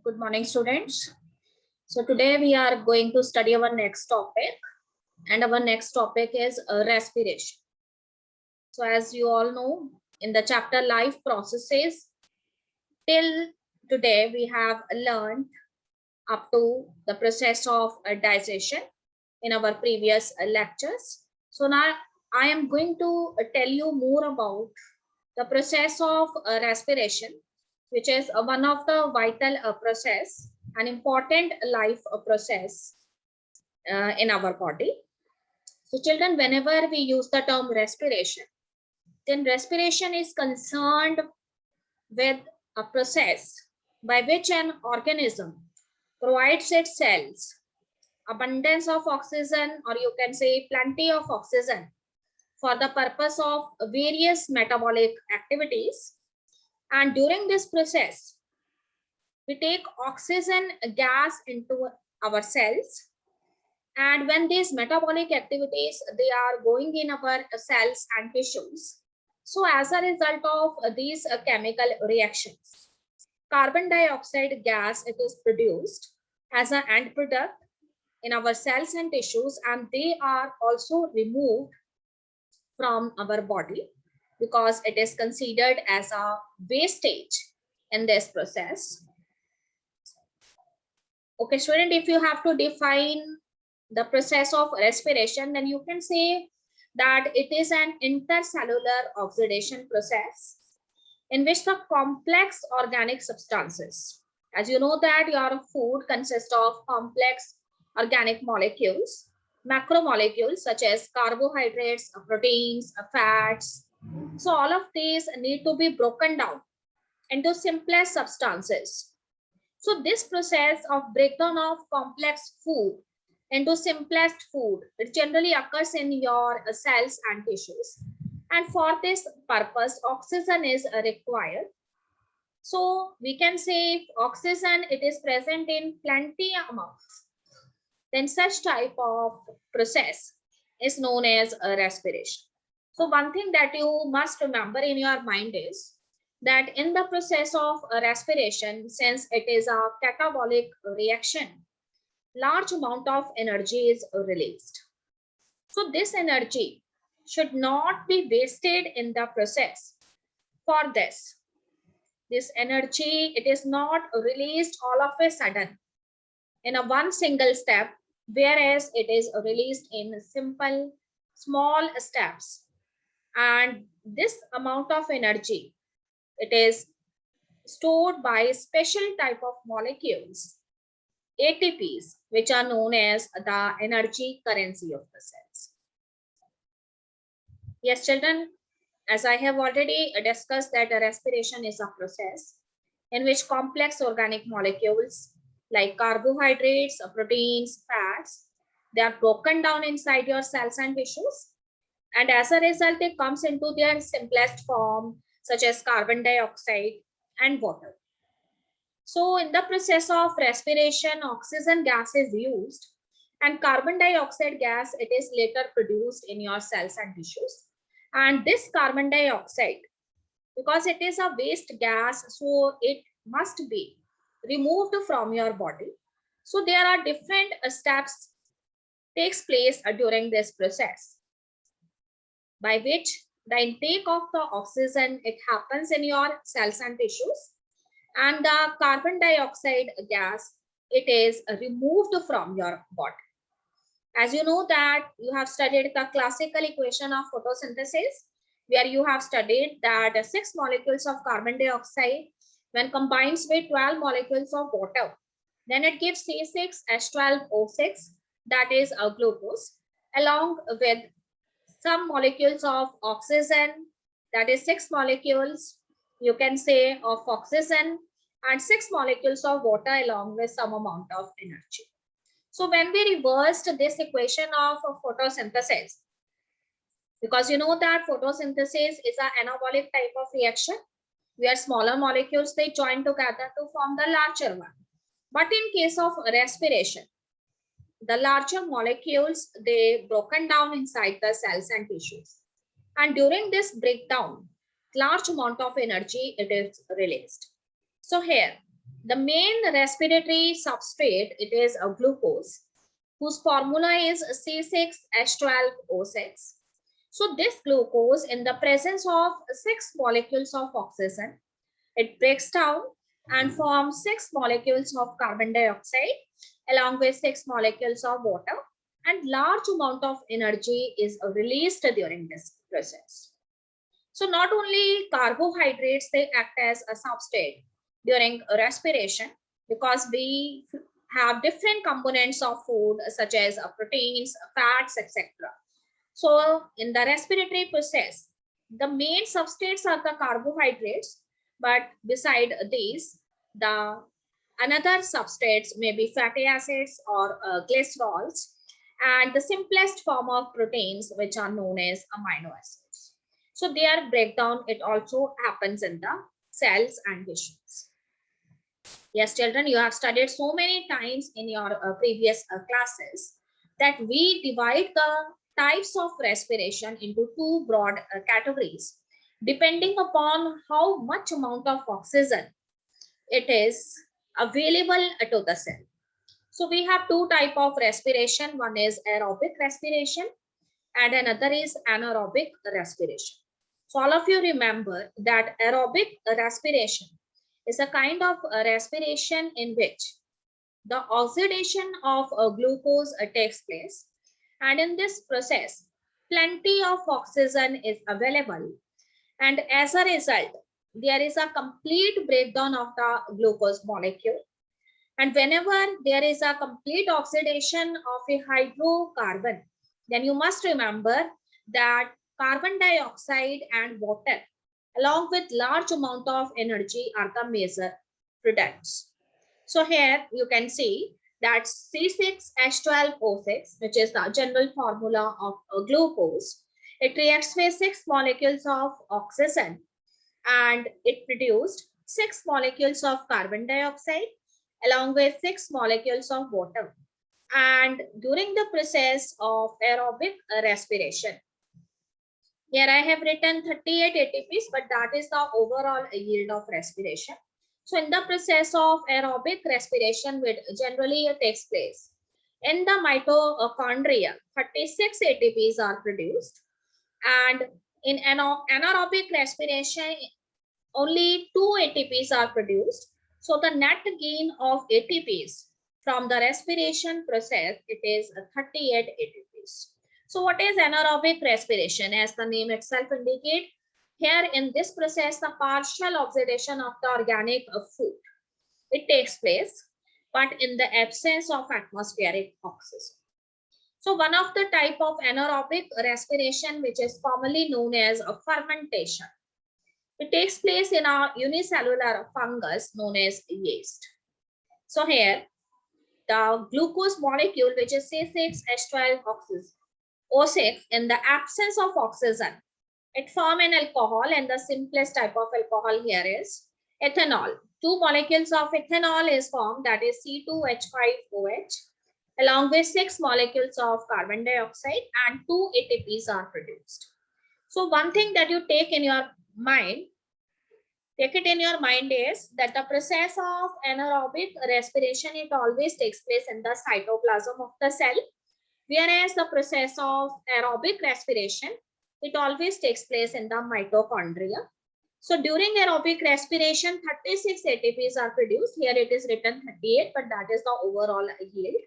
Good morning, students. So today we are going to study our next topic, and our next topic is respiration. So as you all know, in the chapter life processes, till today we have learned up to the process of digestion in our previous lectures. So now I am going to tell you more about the process of respiration, which is one of the vital process, an important life process in our body. So children, whenever we use the term respiration, then respiration is concerned with a process by which an organism provides its cells abundance of oxygen, or you can say plenty of oxygen, for the purpose of various metabolic activities. And during this process, we take oxygen gas into our cells. And when these metabolic activities, they are going in our cells and tissues. So as a result of these chemical reactions, carbon dioxide gas, it is produced as an end product in our cells and tissues, and they are also removed from our body because it is considered as a wastage in this process. Okay, student, if you have to define the process of respiration, then you can say that it is an intercellular oxidation process in which the complex organic substances, as you know that your food consists of complex organic molecules, macromolecules such as carbohydrates, proteins, fats. So all of these need to be broken down into simplest substances. So this process of breakdown of complex food into simplest food, it generally occurs in your cells and tissues. And for this purpose, oxygen is required. So we can say if oxygen, it is present in plenty amounts, then such type of process is known as respiration. So one thing that you must remember in your mind is that in the process of respiration, since it is a catabolic reaction, large amount of energy is released. So this energy should not be wasted in the process. For this energy, it is not released all of a sudden in a one single step, whereas it is released in simple, small steps. And this amount of energy, it is stored by special type of molecules, ATPs, which are known as the energy currency of the cells. Yes, children, as I have already discussed that respiration is a process in which complex organic molecules like carbohydrates, proteins, fats, they are broken down inside your cells and tissues. And as a result, it comes into their simplest form, such as carbon dioxide and water. So in the process of respiration, oxygen gas is used and carbon dioxide gas, it is later produced in your cells and tissues. And this carbon dioxide, because it is a waste gas, so it must be removed from your body. So there are different steps takes place during this process, by which the intake of the oxygen, it happens in your cells and tissues, and the carbon dioxide gas, it is removed from your body. As you know that you have studied the classical equation of photosynthesis, where you have studied that 6 molecules of carbon dioxide, when combined with 12 molecules of water, then it gives C6H12O6, that is a glucose, along with some molecules of oxygen, that is 6 molecules, you can say, of oxygen, and 6 molecules of water along with some amount of energy. So when we reversed this equation of photosynthesis, because you know that photosynthesis is an anabolic type of reaction where smaller molecules, they join together to form the larger one. But in case of respiration, the larger molecules, they broken down inside the cells and tissues. And during this breakdown, large amount of energy, it is released. So here, The main respiratory substrate, it is a glucose, whose formula is C6H12O6. So this glucose, in the presence of 6 molecules of oxygen, it breaks down and forms 6 molecules of carbon dioxide along with 6 molecules of water, and large amount of energy is released during this process. So not only carbohydrates, they act as a substrate during respiration, because we have different components of food such as proteins, fats, etc. So in the respiratory process, the main substrates are the carbohydrates, but beside these, the another substrates may be fatty acids or glycerols, and the simplest form of proteins, which are known as amino acids. So their breakdown, it also happens in the cells and tissues. Yes, children, you have studied so many times in your previous classes that we divide the types of respiration into two broad categories, depending upon how much amount of oxygen it is available to the cell. So we have two type of respiration. One is aerobic respiration and another is anaerobic respiration. So all of you remember that aerobic respiration is a kind of respiration in which the oxidation of glucose takes place, and in this process plenty of oxygen is available, and as a result there is a complete breakdown of the glucose molecule. And whenever there is a complete oxidation of a hydrocarbon, then you must remember that carbon dioxide and water along with large amount of energy are the major products. So here you can see that C6H12O6, which is the general formula of glucose, it reacts with 6 molecules of oxygen and it produced 6 molecules of carbon dioxide along with 6 molecules of water. And during the process of aerobic respiration, here I have written 38 ATPs, but that is the overall yield of respiration. So in the process of aerobic respiration, which generally takes place in the mitochondria, 36 ATPs are produced, and in anaerobic respiration, only 2 ATPs are produced. So the net gain of ATPs from the respiration process, it is 38 ATPs. So what is anaerobic respiration? As the name itself indicates, here in this process, the partial oxidation of the organic food, it takes place, but in the absence of atmospheric oxygen. So one of the type of anaerobic respiration, which is commonly known as a fermentation, it takes place in a unicellular fungus known as yeast. So here, the glucose molecule, which is C6H12O6, in the absence of oxygen, it forms an alcohol, and the simplest type of alcohol here is ethanol. 2 molecules of ethanol is formed, that is C2H5OH, along with 6 molecules of carbon dioxide, and 2 ATPs are produced. So one thing that you take in your mind, take it in your mind is that the process of anaerobic respiration, it always takes place in the cytoplasm of the cell, whereas the process of aerobic respiration, it always takes place in the mitochondria. So during aerobic respiration, 36 ATPs are produced. Here it is written 38, but that is the overall yield.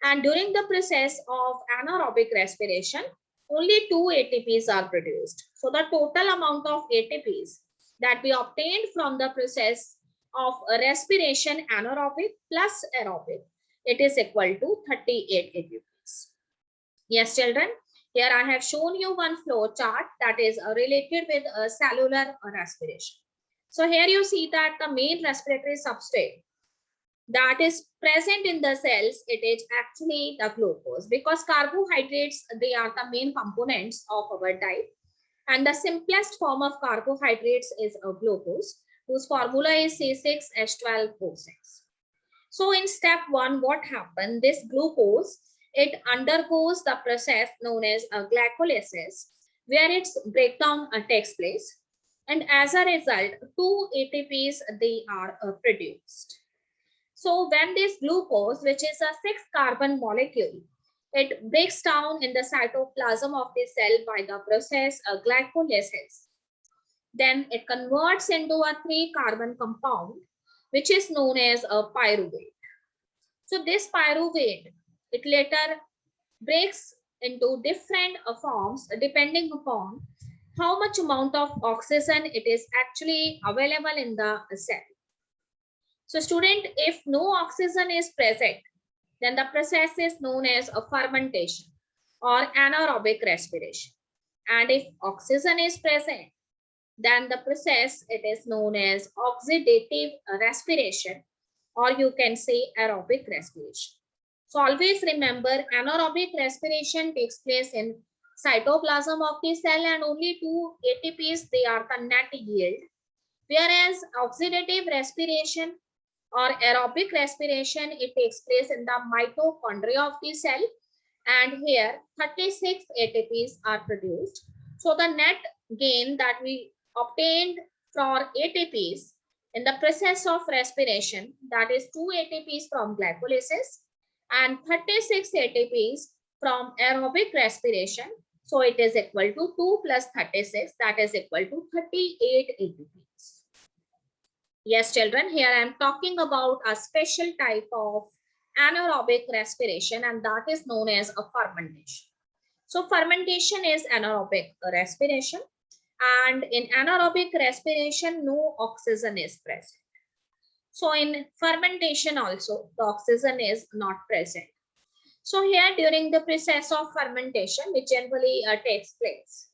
And during the process of anaerobic respiration, only 2 ATPs are produced. So the total amount of ATPs that we obtained from the process of respiration, anaerobic plus aerobic, it is equal to 38 ATPs. Yes, children, here I have shown you one flow chart that is related with cellular respiration. So here you see that the main respiratory substrate that is present in the cells, it is actually the glucose, because carbohydrates, they are the main components of our diet. And the simplest form of carbohydrates is a glucose, whose formula is C6H12O6. So in step 1, what happened? This glucose, it undergoes the process known as glycolysis, where its breakdown takes place. and as a result, 2 ATPs they are produced. So when this glucose, which is a 6-carbon molecule, it breaks down in the cytoplasm of the cell by the process glycolysis. Then it converts into a 3-carbon compound, which is known as a pyruvate. So this pyruvate, it later breaks into different forms depending upon how much amount of oxygen it is actually available in the cell. So student, if no oxygen is present, then the process is known as a fermentation or anaerobic respiration. And if oxygen is present, then the process it is known as oxidative respiration, or you can say aerobic respiration. So always remember, anaerobic respiration takes place in cytoplasm of the cell and only 2 ATPs they are the net yield, whereas oxidative respiration or aerobic respiration, it takes place in the mitochondria of the cell, and here 36 ATPs are produced. So the net gain that we obtained for ATPs in the process of respiration, that is 2 ATPs from glycolysis and 36 ATPs from aerobic respiration. So it is equal to 2 plus 36, that is equal to 38 ATPs. Yes, children, here I am talking about a special type of anaerobic respiration, and that is known as a fermentation. So fermentation is anaerobic respiration, and in anaerobic respiration, no oxygen is present. So in fermentation also, the oxygen is not present. So here during the process of fermentation, which generally takes place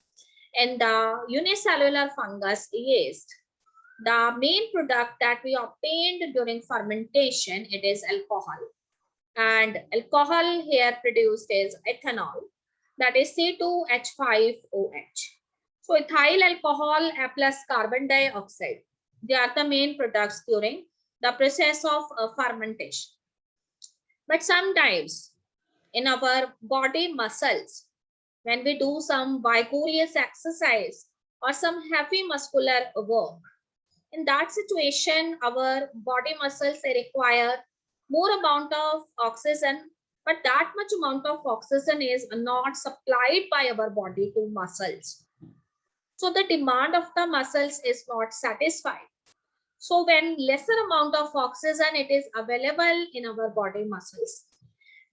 in the unicellular fungus yeast, the main product that we obtained during fermentation, it is alcohol. And alcohol here produced is ethanol, that is C2H5OH. So ethyl alcohol plus carbon dioxide, they are the main products during the process of fermentation. But sometimes in our body muscles, when we do some vigorous exercise or some heavy muscular work, in that situation, our body muscles they require more amount of oxygen, but that much amount of oxygen is not supplied by our body to muscles. So the demand of the muscles is not satisfied. So when lesser amount of oxygen it is available in our body muscles,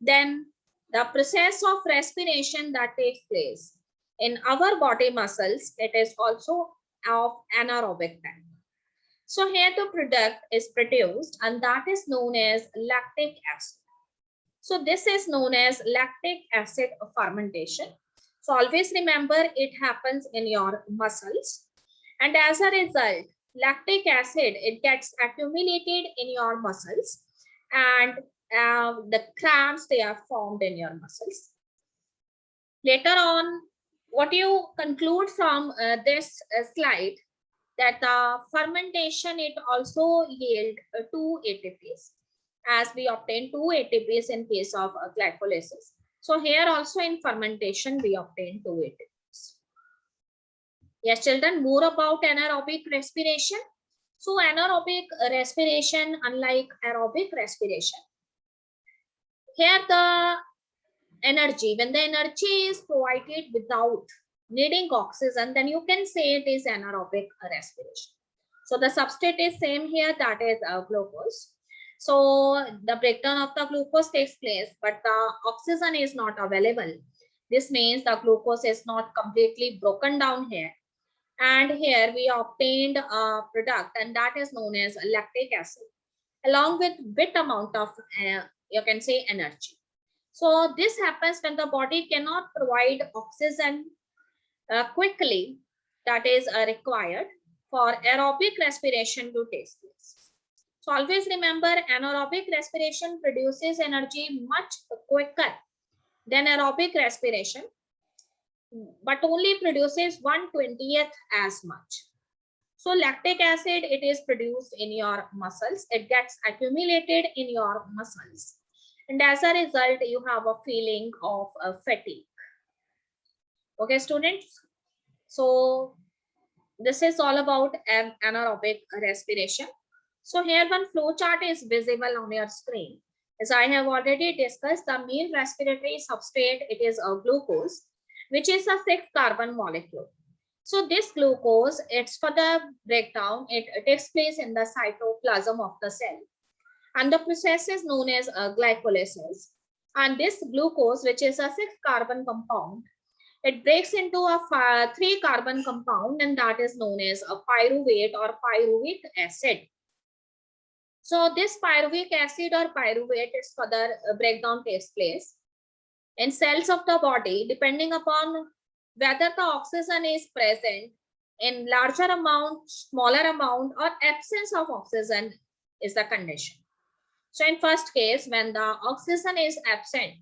then the process of respiration that takes place in our body muscles, it is also of anaerobic type. So here the product is produced, and that is known as lactic acid. So this is known as lactic acid fermentation. So always remember it happens in your muscles, and as a result, lactic acid it gets accumulated in your muscles, and the cramps they are formed in your muscles. Later on, what you conclude from this slide, that the fermentation it also yield 2 ATPs, as we obtain 2 ATPs in case of glycolysis. So here also in fermentation we obtain 2 ATPs. Yes, children, more about anaerobic respiration. So anaerobic respiration, unlike aerobic respiration, here the energy, when the energy is provided without needing oxygen, then you can say it is anaerobic respiration. So the substrate is same here, that is glucose. So the breakdown of the glucose takes place, but the oxygen is not available. This means the glucose is not completely broken down here. And here we obtained a product, and that is known as lactic acid, along with bit amount of, you can say, energy. So this happens when the body cannot provide oxygen quickly, that is required for aerobic respiration to take place. So always remember, anaerobic respiration produces energy much quicker than aerobic respiration, but only produces 1/20th as much. So lactic acid, it is produced in your muscles. It gets accumulated in your muscles. And as a result, you have a feeling of fatigue. Okay, students. So This is all about anaerobic respiration. So here one flow chart is visible on your screen. As I have already discussed, the main respiratory substrate, it is a glucose, which is a 6-carbon molecule. So this glucose, it's for the breakdown, it takes place in the cytoplasm of the cell. And the process is known as glycolysis. And this glucose, which is a 6-carbon compound, it breaks into a 3-carbon compound, and that is known as a pyruvate or pyruvic acid. So this pyruvic acid or pyruvate, its further breakdown takes place in cells of the body, depending upon whether the oxygen is present in larger amount, smaller amount, or absence of oxygen is the condition. So in first case, when the oxygen is absent,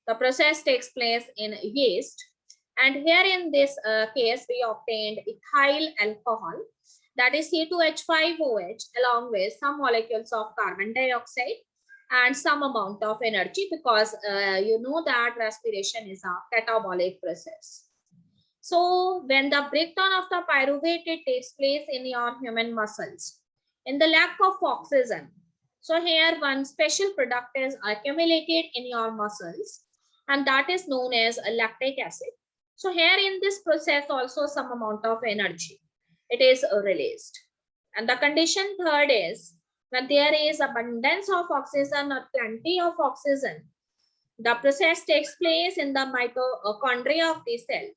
the process takes place in yeast. And here in this case, we obtained ethyl alcohol, that is C2H5OH, along with some molecules of carbon dioxide and some amount of energy, because you know that respiration is a catabolic process. So when the breakdown of the pyruvate, it takes place in your human muscles, in the lack of oxygen. So here one special product is accumulated in your muscles, and that is known as lactic acid. So here in this process also some amount of energy, it is released. And the condition third is when there is abundance of oxygen or plenty of oxygen, the process takes place in the mitochondria of the cell.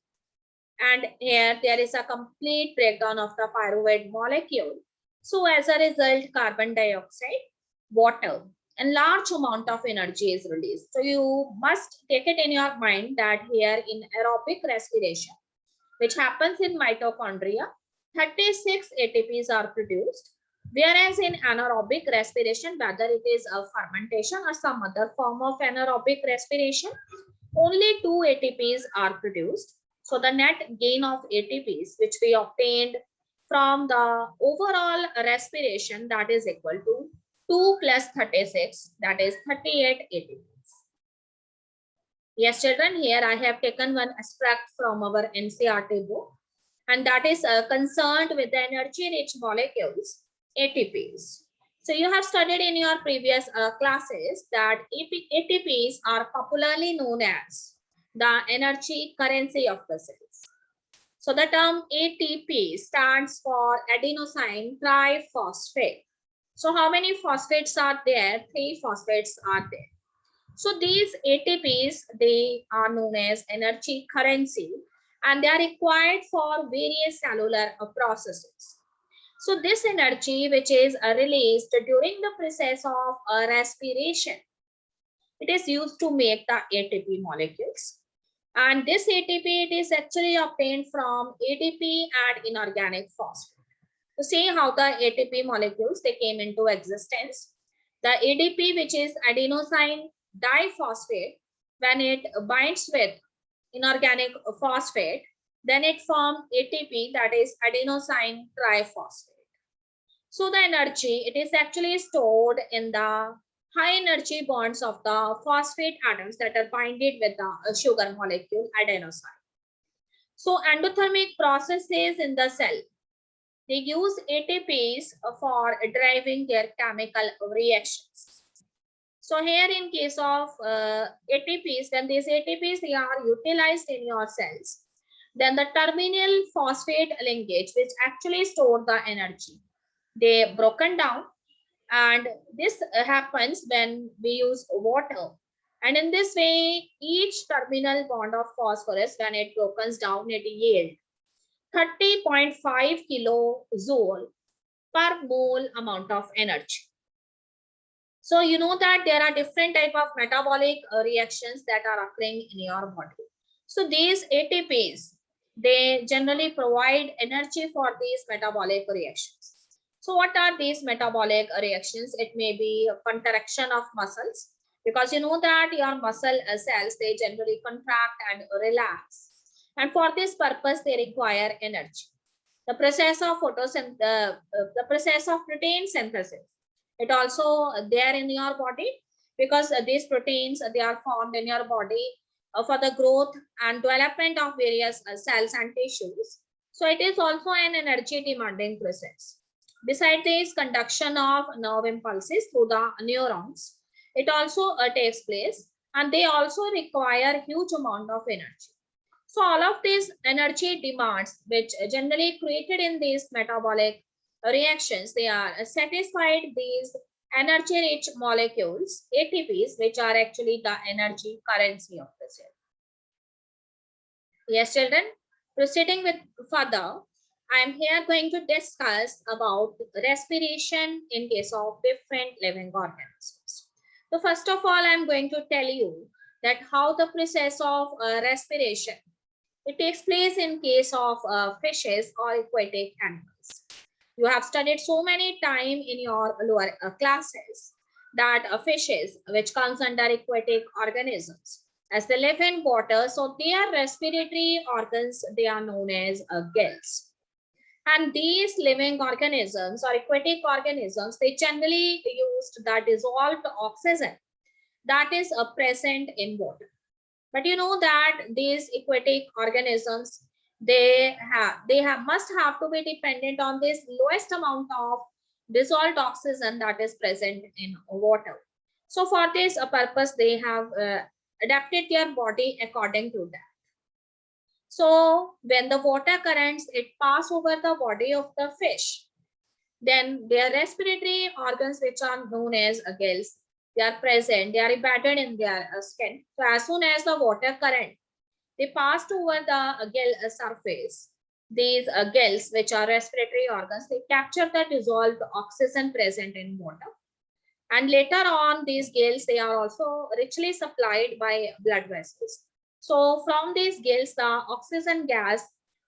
And here there is a complete breakdown of the pyruvate molecule. So as a result, carbon dioxide, water, and large amount of energy is released. So you must take it in your mind that here in aerobic respiration, which happens in mitochondria, 36 ATPs are produced. Whereas in anaerobic respiration, whether it is a fermentation or some other form of anaerobic respiration, only 2 ATPs are produced. So the net gain of ATPs, which we obtained from the overall respiration, that is equal to 2 plus 36, that is 38 ATPs. Yes, children, here I have taken one extract from our NCERT book, and that is concerned with the energy-rich molecules, ATPs. So you have studied in your previous classes that ATPs are popularly known as the energy currency of the cells. So the term ATP stands for adenosine triphosphate. So how many phosphates are there? 3 phosphates are there. So these ATPs, they are known as energy currency, and they are required for various cellular processes. So this energy, which is released during the process of respiration, it is used to make the ATP molecules. And this ATP, it is actually obtained from ADP and inorganic phosphate. To see how the ATP molecules, they came into existence. The ADP, which is adenosine diphosphate, when it binds with inorganic phosphate, then it forms ATP, that is adenosine triphosphate. So the energy, it is actually stored in the high energy bonds of the phosphate atoms that are binded with the sugar molecule adenosine. So endothermic processes in the cell, they use ATPs for driving their chemical reactions. So here in case of ATPs, when these ATPs they are utilized in your cells, then the terminal phosphate linkage, which actually store the energy, they broken down, and this happens when we use water. And in this way, each terminal bond of phosphorus, when it brokens down, it yields 30.5 kilojoule per mole amount of energy. So you know that there are different type of metabolic reactions that are occurring in your body. So these ATPs, they generally provide energy for these metabolic reactions. So what are these metabolic reactions? It may be a contraction of muscles, because you know that your muscle cells, they generally contract and relax. And for this purpose, they require energy. The process of photosynthesis, the process of protein synthesis, it also there in your body, because these proteins, they are formed in your body for the growth and development of various cells and tissues. So it is also an energy demanding process. Besides this conduction of nerve impulses through the neurons, it also takes place, and they also require huge amount of energy. So all of these energy demands, which generally created in these metabolic reactions, they are satisfied these energy rich molecules, ATPs, which are actually the energy currency of the cell. Yes, children, proceeding with further, I am here going to discuss about respiration in case of different living organisms. So first of all, I am going to tell you that how the process of respiration, it takes place in case of fishes or aquatic animals. You have studied so many time in your lower classes that fishes, which comes under aquatic organisms, as they live in water, so their respiratory organs, they are known as gills. And these living organisms or aquatic organisms, they generally used the dissolved oxygen that is present in water. But you know that these aquatic organisms, they must have to be dependent on this lowest amount of dissolved oxygen that is present in water. So for this purpose, they have adapted their body according to that. So when the water currents, it pass over the body of the fish, then their respiratory organs, which are known as gills, they are present, they are embedded in their skin. So as soon as the water current, they passed over the gill surface, these gills, which are respiratory organs, they capture the dissolved oxygen present in water. And later on, these gills, they are also richly supplied by blood vessels. So from these gills, the oxygen gas,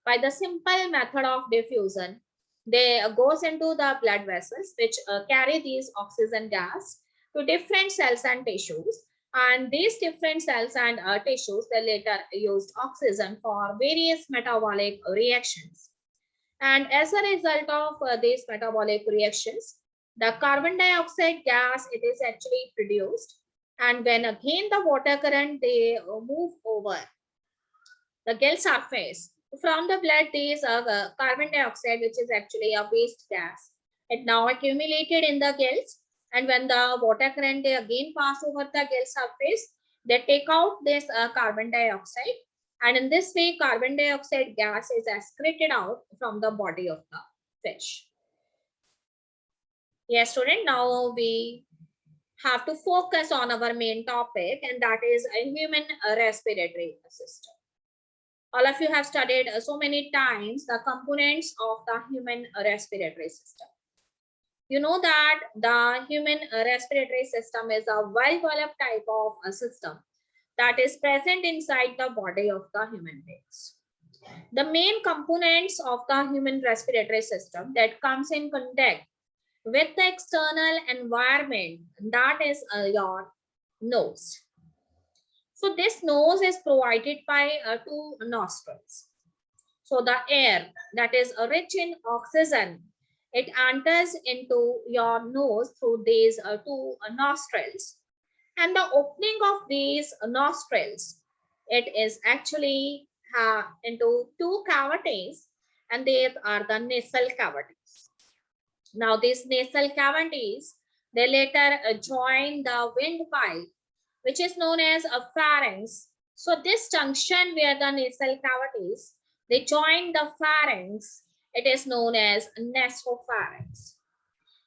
by the simple method of diffusion, they goes into the blood vessels, which carry these oxygen gas to different cells and tissues. And these different cells and tissues, they later used oxygen for various metabolic reactions. And as a result of these metabolic reactions, the carbon dioxide gas, it is actually produced. And when again the water current, they move over the gill surface. From the blood, there is a carbon dioxide, which is actually a waste gas. It now accumulated in the gills. And when the water current, they again pass over the gill surface, they take out this carbon dioxide. And in this way, carbon dioxide gas is excreted out from the body of the fish. Yes, student, now we have to focus on our main topic, and that is a human respiratory system. All of you have studied so many times the components of the human respiratory system. You know that the human respiratory system is a well-developed type of a system that is present inside the body of the human beings. The main components of the human respiratory system that comes in contact with the external environment, that is your nose. So this nose is provided by two nostrils. So the air that is rich in oxygen, it enters into your nose through these two nostrils. And the opening of these nostrils, it is actually into two cavities, and they are the nasal cavities. Now these nasal cavities, they later join the windpipe, which is known as a pharynx. So this junction where the nasal cavities, they join the pharynx, it is known as nasopharynx.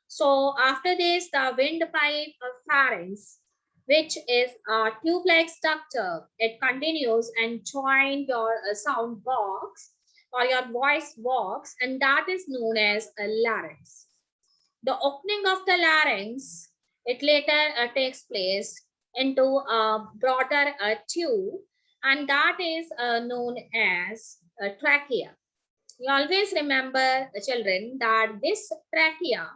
So after this, the windpipe or pharynx, which is a tube-like structure, it continues and join your sound box or your voice box, and that is known as a larynx. The opening of the larynx, it later takes place into a broader tube, and that is known as trachea. You always remember, children, that this trachea,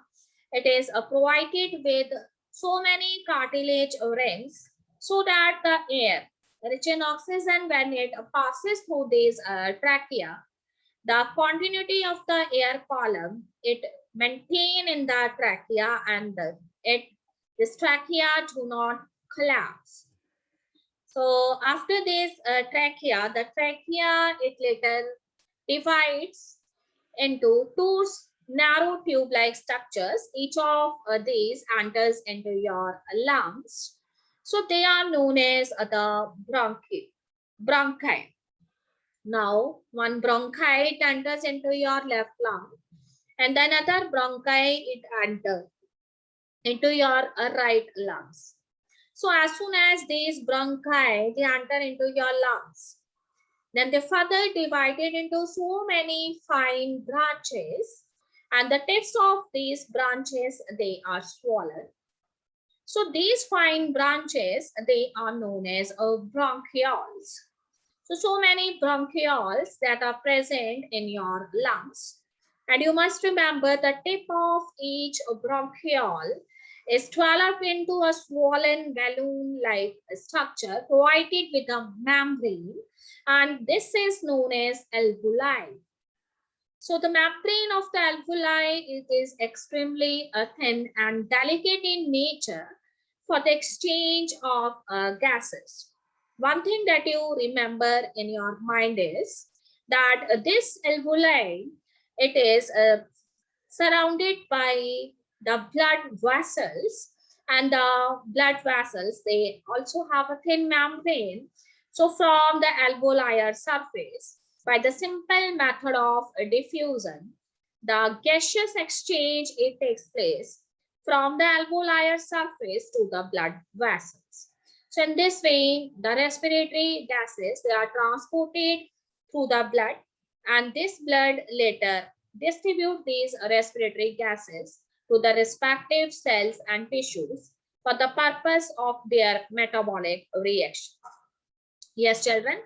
it is provided with so many cartilage rings so that the air rich in oxygen, when it passes through this trachea, the continuity of the air column, it maintain in the trachea, and this trachea do not collapse. So after this trachea, the trachea, it later divides into two narrow tube-like structures. Each of these enters into your lungs. So they are known as the bronchi. Now, one bronchi enters into your left lung, and then another bronchi it enters into your right lungs. So as soon as these bronchi they enter into your lungs, then they further divided into so many fine branches, and the tips of these branches they are swollen. So these fine branches they are known as bronchioles. So many bronchioles that are present in your lungs. And you must remember the tip of each bronchiole is developed into a swollen balloon-like structure provided with a membrane, and this is known as alveoli. So the membrane of the alveoli it is extremely thin and delicate in nature for the exchange of gases. One thing that you remember in your mind is that this alveoli, it is surrounded by the blood vessels, and the blood vessels, they also have a thin membrane. So from the alveolar surface, by the simple method of diffusion, the gaseous exchange, it takes place from the alveolar surface to the blood vessels. So in this way, the respiratory gases, they are transported through the blood, and this blood later distribute these respiratory gases to the respective cells and tissues for the purpose of their metabolic reaction. Yes, children.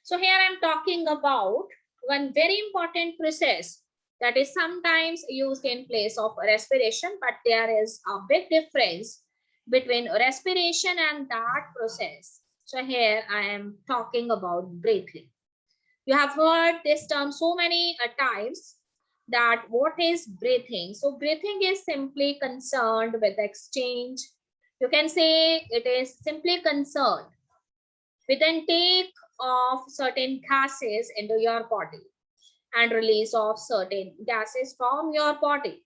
So here I'm talking about one very important process that is sometimes used in place of respiration, but there is a big difference between respiration and that process. So here I am talking about breathing. You have heard this term so many times that what is breathing? So breathing is simply concerned with exchange. You can say it is simply concerned with intake of certain gases into your body and release of certain gases from your body.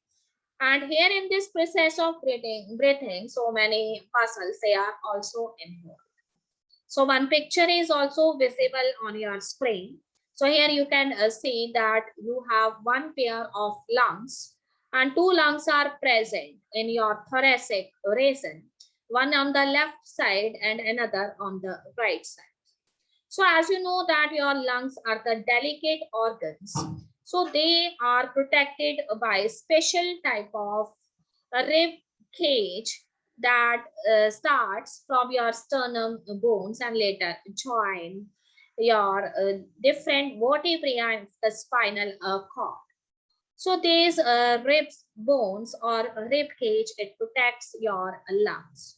And here in this process of breathing, so many muscles, they are also involved. So one picture is also visible on your screen. So here you can see that you have one pair of lungs, and two lungs are present in your thoracic region, one on the left side and another on the right side. So as you know that your lungs are the delicate organs, so they are protected by special type of rib cage that starts from your sternum bones and later join your different vertebrae and the spinal cord. So these ribs bones or rib cage, it protects your lungs.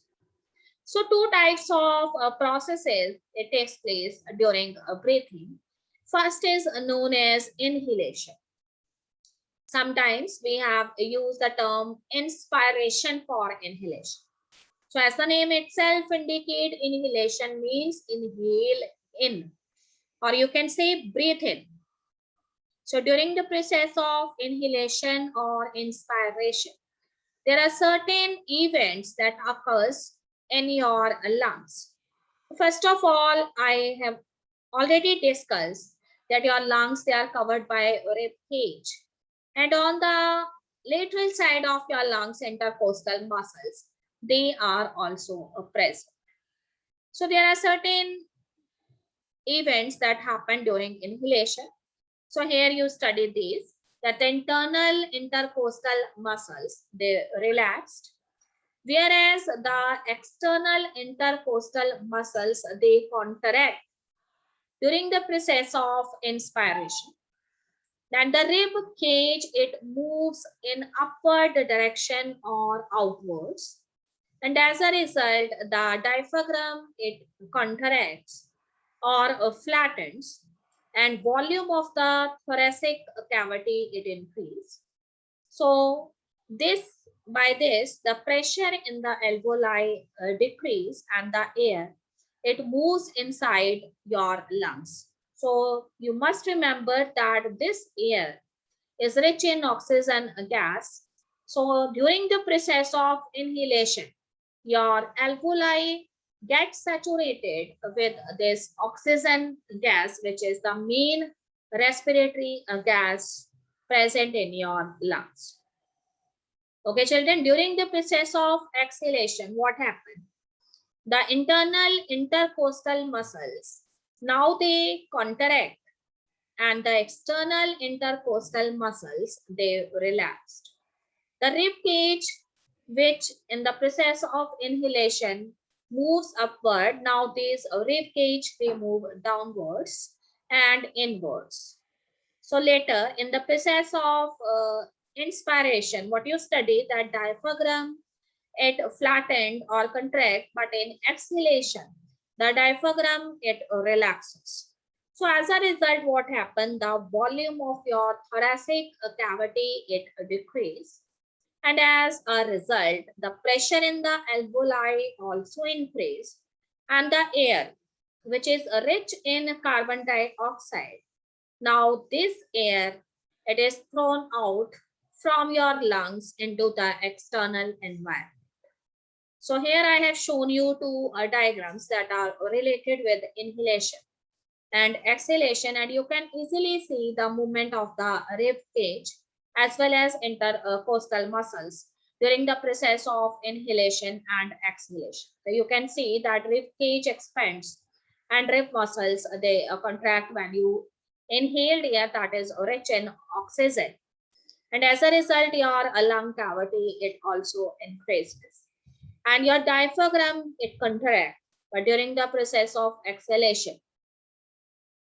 So two types of processes it takes place during breathing. First is known as inhalation. Sometimes we have used the term inspiration for inhalation. So as the name itself indicate, inhalation means inhale in, or you can say breathe in. So during the process of inhalation or inspiration, there are certain events that occurs in your lungs. First of all, I have already discussed that your lungs, they are covered by rib cage, and on the lateral side of your lungs, intercostal muscles, they are also present. So there are certain events that happen during inhalation. So here you study these, that the internal intercostal muscles, they relaxed, whereas the external intercostal muscles, they contract during the process of inspiration. Then the rib cage, it moves in upward direction or outwards. And as a result, the diaphragm, it contracts or flattens, and volume of the thoracic cavity, it increases. So by this, the pressure in the alveoli decrease, and the air, it moves inside your lungs. So you must remember that this air is rich in oxygen gas. So during the process of inhalation, your alveoli get saturated with this oxygen gas, which is the main respiratory gas present in your lungs. Okay, children, during the process of exhalation, what happened? The internal intercostal muscles, now they contract, and the external intercostal muscles, they relaxed. The rib cage, which in the process of inhalation moves upward, now these rib cage, they move downwards and inwards. So later in the process of inspiration, what you study, that diaphragm, it flattened or contract, but in exhalation, the diaphragm, it relaxes. So as a result, what happened? The volume of your thoracic cavity, it decreased. And as a result, the pressure in the alveoli also increased. And the air, which is rich in carbon dioxide, now this air, it is thrown out from your lungs into the external environment. So here I have shown you two diagrams that are related with inhalation and exhalation, and you can easily see the movement of the rib cage as well as intercostal muscles during the process of inhalation and exhalation. So you can see that rib cage expands and rib muscles, they contract when you inhaled air that is rich in oxygen, and as a result your lung cavity, it also increases, and your diaphragm, it contracts. But during the process of exhalation,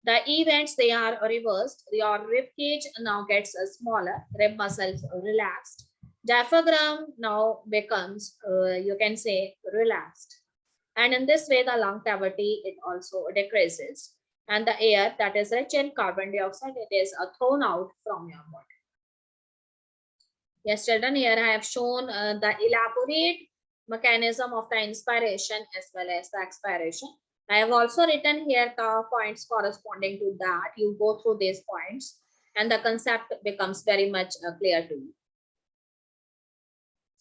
the events, they are reversed. Your rib cage now gets smaller, rib muscles relaxed, diaphragm now becomes, you can say, relaxed, and in this way the lung cavity, it also decreases, and the air that is rich in carbon dioxide, it is thrown out from your body. Yes, children, here I have shown the elaborate mechanism of the inspiration as well as the expiration. I have also written here the points corresponding to that. You go through these points and the concept becomes very much clear to you.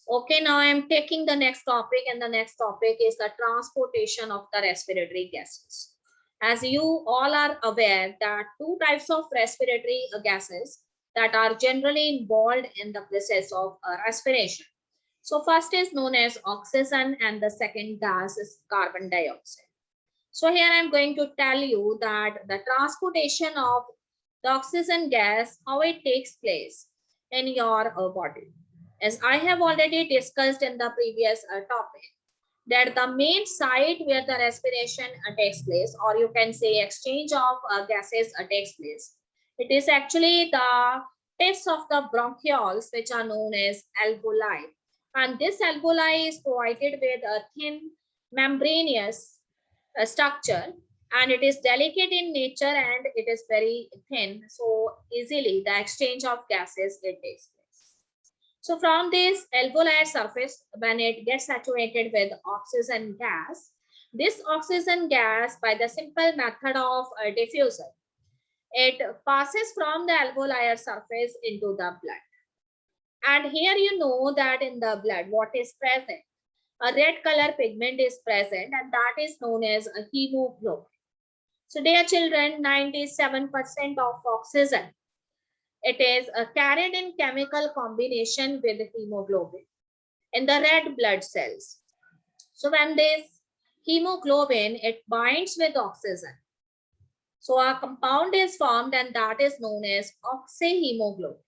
Okay, now I am taking the next topic, and the next topic is the transportation of the respiratory gases. As you all are aware that two types of respiratory gases that are generally involved in the process of respiration. So first is known as oxygen and the second gas is carbon dioxide. So here I'm going to tell you that the transportation of the oxygen gas, how it takes place in your body. As I have already discussed in the previous topic, that the main site where the respiration takes place, or you can say exchange of gases takes place, it is actually the tips of the bronchioles, which are known as alveoli. And this alveoli is provided with a thin membranous structure, and it is delicate in nature and it is very thin, so easily the exchange of gases, it takes place. So from this alveolar surface, when it gets saturated with oxygen gas, this oxygen gas, by the simple method of diffusion, it passes from the alveolar surface into the blood. And here you know that in the blood, what is present? A red color pigment is present, and that is known as a hemoglobin. So dear children, 97% of oxygen, it is carried in chemical combination with hemoglobin in the red blood cells. So when this hemoglobin, it binds with oxygen, so a compound is formed, and that is known as oxyhemoglobin.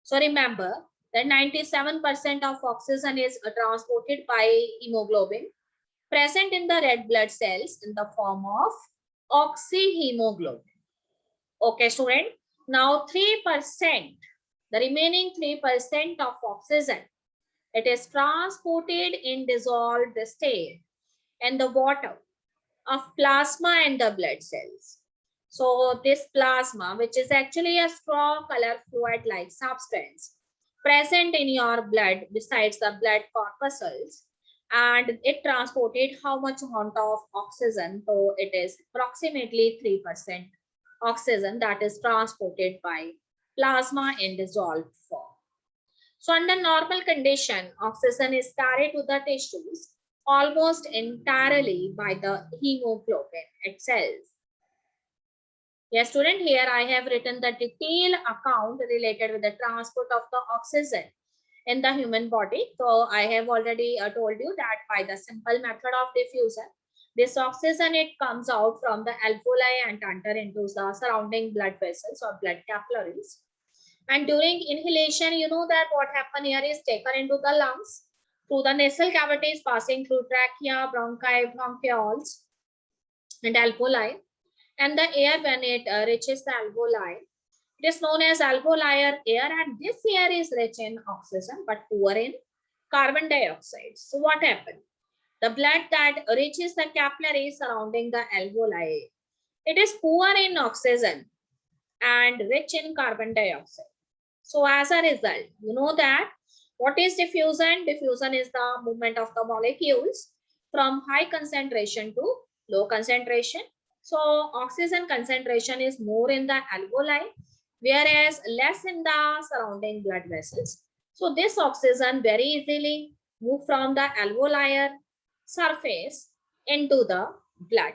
So remember that 97% of oxygen is transported by hemoglobin present in the red blood cells in the form of oxyhemoglobin. Okay, student. Now 3%, the remaining 3% of oxygen, it is transported in dissolved state in the water of plasma and the blood cells. So this plasma, which is actually a straw color fluid-like substance present in your blood besides the blood corpuscles, and it transported how much amount of oxygen? So it is approximately 3%. oxygen that is transported by plasma in dissolved form. So under normal condition, oxygen is carried to the tissues almost entirely by the hemoglobin itself. Yes, student, here I have written the detailed account related with the transport of the oxygen in the human body. So I have already told you that by the simple method of diffusion, this oxygen, it comes out from the alveoli and enter into the surrounding blood vessels or blood capillaries. And during inhalation, you know that what happen here is taken into the lungs through the nasal cavities, passing through trachea, bronchi, bronchioles, and alveoli. And the air, when it reaches the alveoli, it is known as alveolar air, and this air is rich in oxygen but poor in carbon dioxide. So what happened? The blood that reaches the capillaries surrounding the alveoli, it is poor in oxygen and rich in carbon dioxide. So as a result, you know that what is diffusion? Diffusion is the movement of the molecules from high concentration to low concentration. So oxygen concentration is more in the alveoli, whereas less in the surrounding blood vessels. So this oxygen very easily move from the alveolar surface into the blood,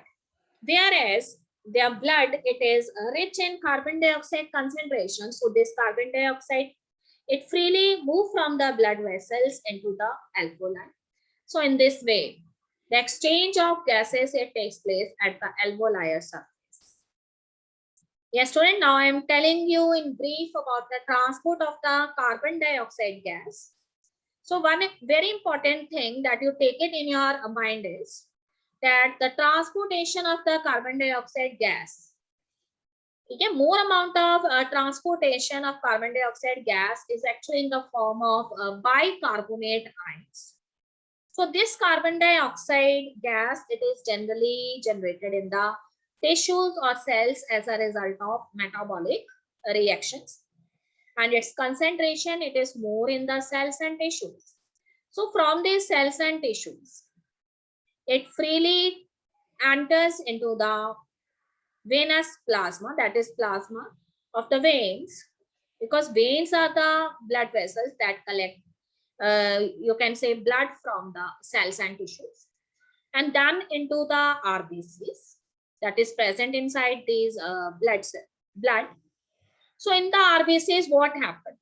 whereas their blood, it is rich in carbon dioxide concentration. So this carbon dioxide, it freely move from the blood vessels into the alveoli. So in this way, the exchange of gases, it takes place at the alveolar surface. Yes, student, now I am telling you in brief about the transport of the carbon dioxide gas. So one very important thing that you take it in your mind is that the transportation of the carbon dioxide gas, okay, more amount of transportation of carbon dioxide gas is actually in the form of bicarbonate ions. So this carbon dioxide gas, it is generally generated in the tissues or cells as a result of metabolic reactions, and its concentration, it is more in the cells and tissues. So from these cells and tissues, it freely enters into the venous plasma, that is plasma of the veins, because veins are the blood vessels that collect, you can say, blood from the cells and tissues, and then into the RBCs that is present inside these blood. So in the RBCs, what happens?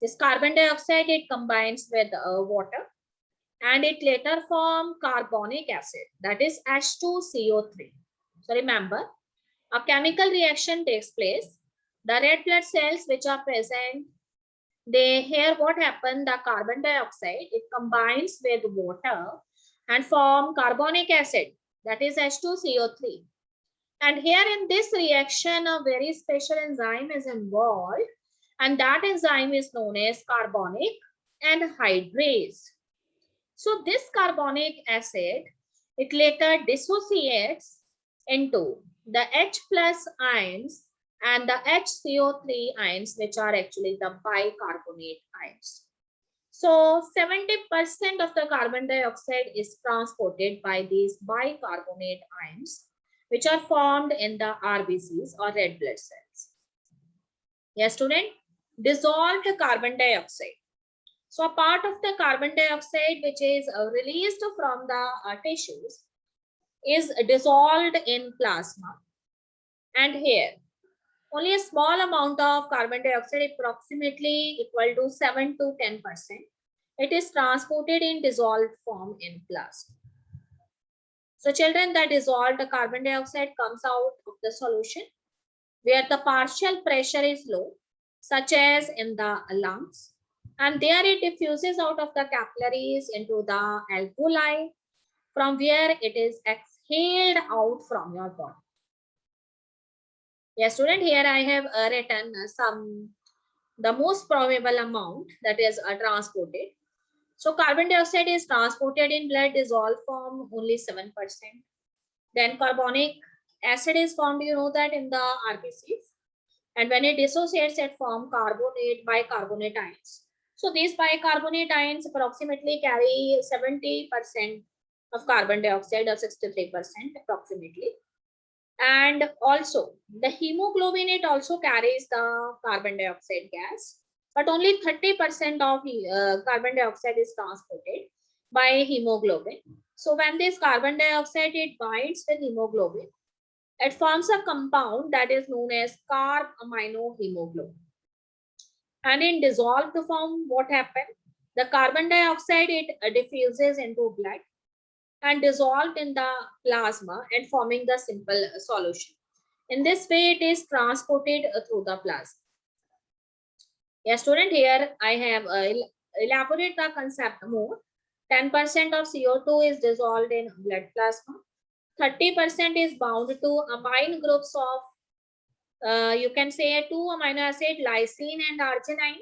This carbon dioxide, it combines with water, and it later form carbonic acid, that is H2CO3. So remember, a chemical reaction takes place. The red blood cells which are present, they here what happened, the carbon dioxide, it combines with water and form carbonic acid, that is H2CO3. And here in this reaction, a very special enzyme is involved, and that enzyme is known as carbonic anhydrase. So this carbonic acid, it later dissociates into the H plus ions and the HCO3 ions, which are actually the bicarbonate ions. So 70% of the carbon dioxide is transported by these bicarbonate ions, which are formed in the RBCs or red blood cells. Yes, student, dissolved carbon dioxide. So a part of the carbon dioxide which is released from the tissues is dissolved in plasma. And here, only a small amount of carbon dioxide, approximately equal to 7 to 10%, it is transported in dissolved form in plasma. So children, the dissolved carbon dioxide comes out of the solution where the partial pressure is low, such as in the lungs, and there it diffuses out of the capillaries into the alveoli, from where it is exhaled out from your body. Yes, student, here I have written the most probable amount that is transported. So carbon dioxide is transported in blood dissolved form only 7%. Then carbonic acid is formed, you know that, in the RBCs. And when it dissociates, it forms bicarbonate ions. So these bicarbonate ions approximately carry 70% of carbon dioxide or 63% approximately. And also the hemoglobin, it also carries the carbon dioxide gas, but only 30% of carbon dioxide is transported by hemoglobin. So when this carbon dioxide, it binds with hemoglobin, it forms a compound that is known as carbaminohemoglobin. And in dissolved form, what happens? The carbon dioxide, it diffuses into blood and dissolved in the plasma and forming the simple solution. In this way, it is transported through the plasma. Yes, student, here I have elaborate the concept more. 10% of CO2 is dissolved in blood plasma. 30% is bound to amine groups of, you can say, two amino acid, lysine and arginine.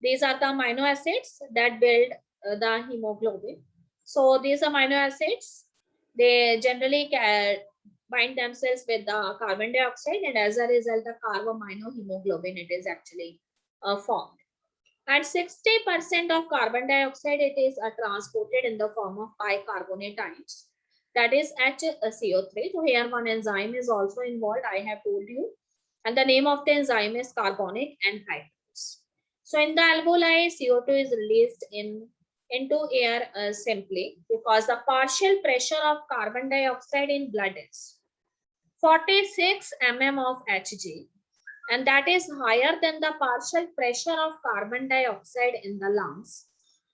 These are the amino acids that build the hemoglobin. So these amino acids, they generally bind themselves with the carbon dioxide, and as a result, the carbaminohemoglobin, it is actually formed. And 60% of carbon dioxide, it is transported in the form of bicarbonate ions, that is HCO3. So here one enzyme is also involved, I have told you, and the name of the enzyme is carbonic anhydrase. So in the alveoli, CO2 is released into air simply because the partial pressure of carbon dioxide in blood is 46 mm of Hg, and that is higher than the partial pressure of carbon dioxide in the lungs,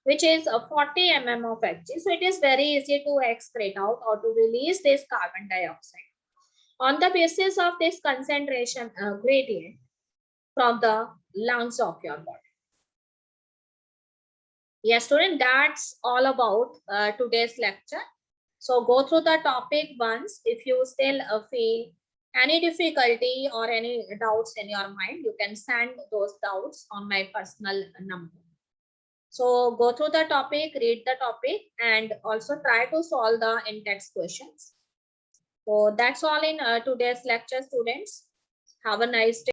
which is 40 mm of Hg. So it is very easy to excrete out or to release this carbon dioxide on the basis of this concentration gradient from the lungs of your body. Yes, student, that's all about today's lecture. So go through the topic once. If you still feel any difficulty or any doubts in your mind, you can send those doubts on my personal number. So go through the topic, read the topic, and also try to solve the in-text questions. So that's all in today's lecture, students. Have a nice day.